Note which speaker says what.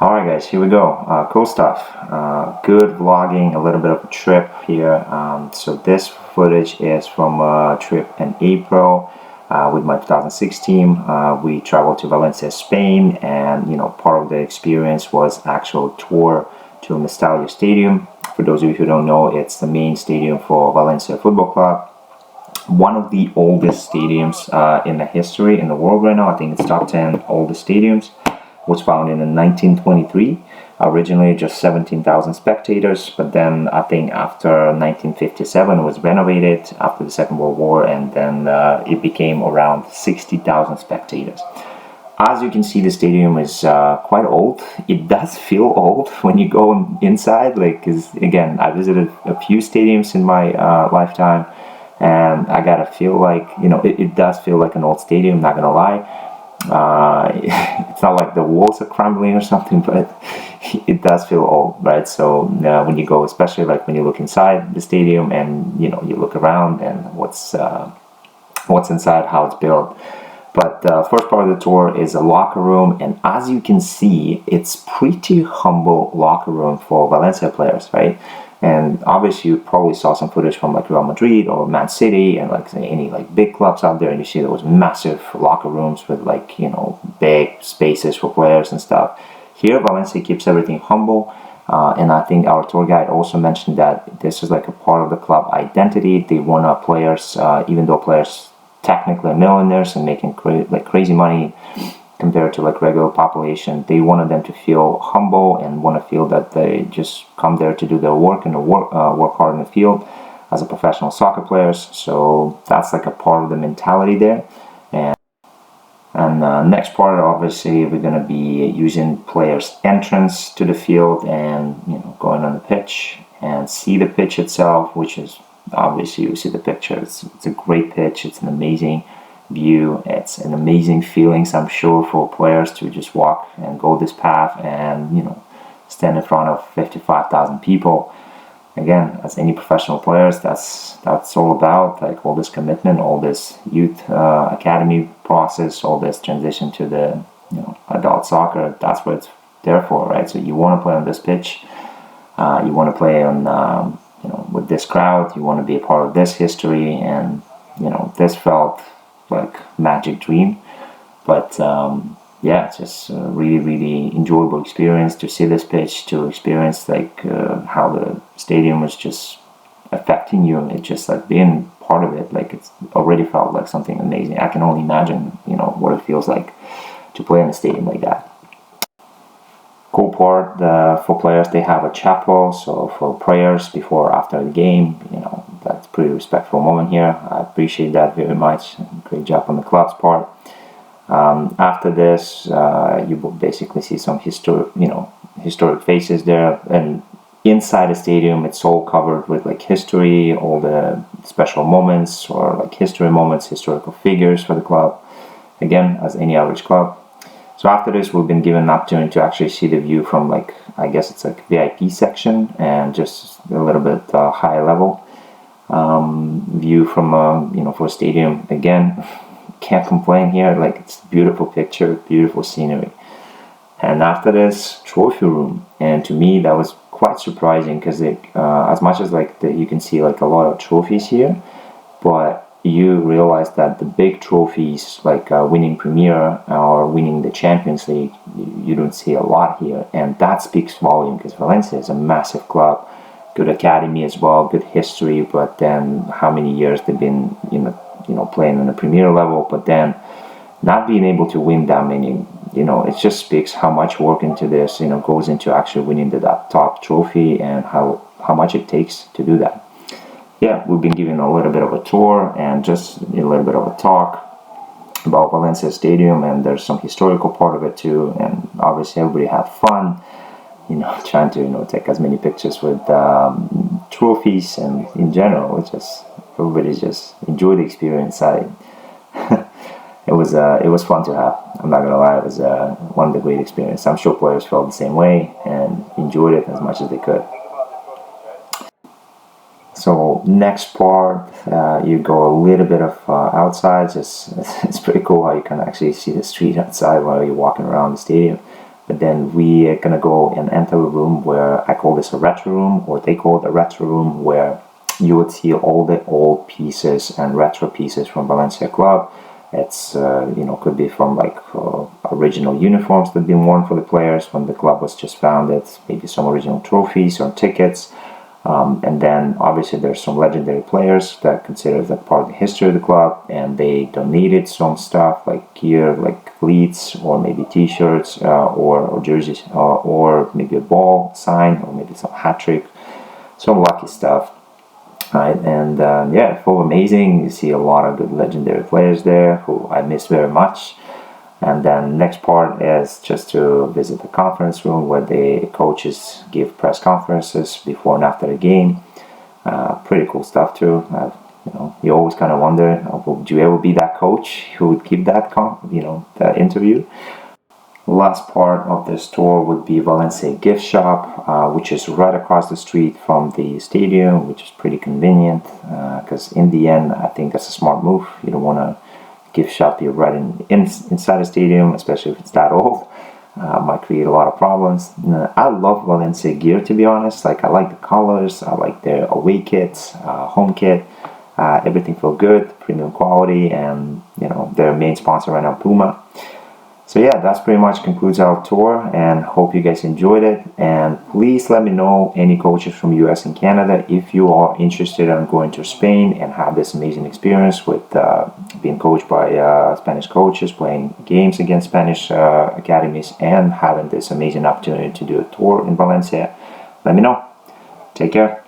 Speaker 1: Alright guys, here we go. Cool stuff. Good vlogging, a little bit of a trip here. So this footage is from a trip in April with my 2006 team. We traveled to Valencia, Spain, and part of the experience was actual tour to Mestalia Stadium. For those of you who don't know, it's the main stadium for Valencia Football Club. One of the oldest stadiums in the history in the world right now. I think it's top 10 oldest stadiums. Was founded in 1923. Originally just 17,000 spectators, but then I think after 1957 it was renovated after the Second World War, and then it became around 60,000 spectators. As you can see, the stadium is quite old. It does feel old when you go inside, cause again, I visited a few stadiums in my lifetime, and I gotta feel like, it does feel like an old stadium, not gonna lie. It's not like the walls are crumbling or something, but it does feel old, right? So when you go, especially like when you look inside the stadium and you look around and what's inside, how it's built. But first part of the tour is a locker room, and as you can see, it's pretty humble locker room for Valencia players, right? And obviously you probably saw some footage from like Real Madrid or Man City and like any like big clubs out there, and you see those massive locker rooms with like big spaces for players and stuff. Here Valencia keeps everything humble, and I think our tour guide also mentioned that this is like a part of the club identity. They want our players, even though players technically are millionaires and making crazy money compared to like regular population, they wanted them to feel humble and want to feel that they just come there to do their work and work hard in the field as a professional soccer players. So that's like a part of the mentality there. And next part, obviously, we're going to be using players' entrance to the field and going on the pitch and see the pitch itself, which is obviously you see the picture. It's a great pitch. It's an amazing view. It's an amazing feelings, I'm sure, for players to just walk and go this path and stand in front of 55,000 people. Again, as any professional players, that's all about, like all this commitment, all this youth academy process, all this transition to the adult soccer. That's what it's there for, right? So you want to play on this pitch, you want to play on with this crowd, you want to be a part of this history, and this felt like magic dream. But yeah, it's just a really, really enjoyable experience to see this pitch, to experience like how the stadium was just affecting you. It's just like being part of it. Like it's already felt like something amazing. I can only imagine, what it feels like to play in a stadium like that. Cool part for players, they have a chapel, so for prayers before after the game, that's a pretty respectful moment here. I appreciate that very much. Great job on the club's part. After this, you will basically see some historic faces there, and inside the stadium, it's all covered with like history, all the special moments or like history moments, historical figures for the club. Again, as any average club. So after this, we've been given an opportunity to actually see the view from like, I guess it's like VIP section and just a little bit higher level view from for a stadium. Again, can't complain here. Like it's a beautiful picture, beautiful scenery. And after this, trophy room, and to me that was quite surprising because as much as like you can see like a lot of trophies here, but you realize that the big trophies like winning Premier or winning the Champions League, you don't see a lot here, and that speaks volume because Valencia is a massive club, good academy as well, good history, but then how many years they've been playing on the Premier level, but then not being able to win that many, it just speaks how much work into this, goes into actually winning that top trophy and how much it takes to do that. Yeah, we've been given a little bit of a tour and just a little bit of a talk about Valencia Stadium, and there's some historical part of it too, and obviously everybody had fun, trying to take as many pictures with trophies, and in general, it's just everybody just enjoyed the experience. It was fun to have. I'm not gonna lie, it was one of the great experiences. I'm sure players felt the same way and enjoyed it as much as they could. So next part, you go a little bit of outside. It's pretty cool how you can actually see the street outside while you're walking around the stadium. But then we are gonna go and enter a room where I call this a retro room, or they call it a retro room, where you would see all the old pieces and retro pieces from Valencia club. It's could be from like original uniforms that have been worn for the players when the club was just founded, maybe some original trophies or tickets. And then obviously there's some legendary players that consider that part of the history of the club, and they donated some stuff like gear, like cleats, or maybe t-shirts, or jerseys, or maybe a ball sign, or maybe some hat trick, some lucky stuff. Right, and yeah, full amazing. You see a lot of good legendary players there who I miss very much. And then next part is just to visit the conference room where the coaches give press conferences before and after the game. Pretty cool stuff too. You always kind of wonder, would you ever be that coach who would give that that interview? Last part of the store would be Valencia gift shop, which is right across the street from the stadium, which is pretty convenient because in the end I think that's a smart move. You don't want to gift shop you right inside the stadium, especially if it's that old. Might create a lot of problems. I love Valencia gear, to be honest. Like, I like the colors, I like their away kits, home kit. Everything feels good, premium quality, and their main sponsor right now, Puma. So yeah, that's pretty much concludes our tour, and hope you guys enjoyed it. And please let me know, any coaches from US and Canada, if you are interested in going to Spain and have this amazing experience with being coached by Spanish coaches, playing games against Spanish academies, and having this amazing opportunity to do a tour in Valencia. Let me know. Take care.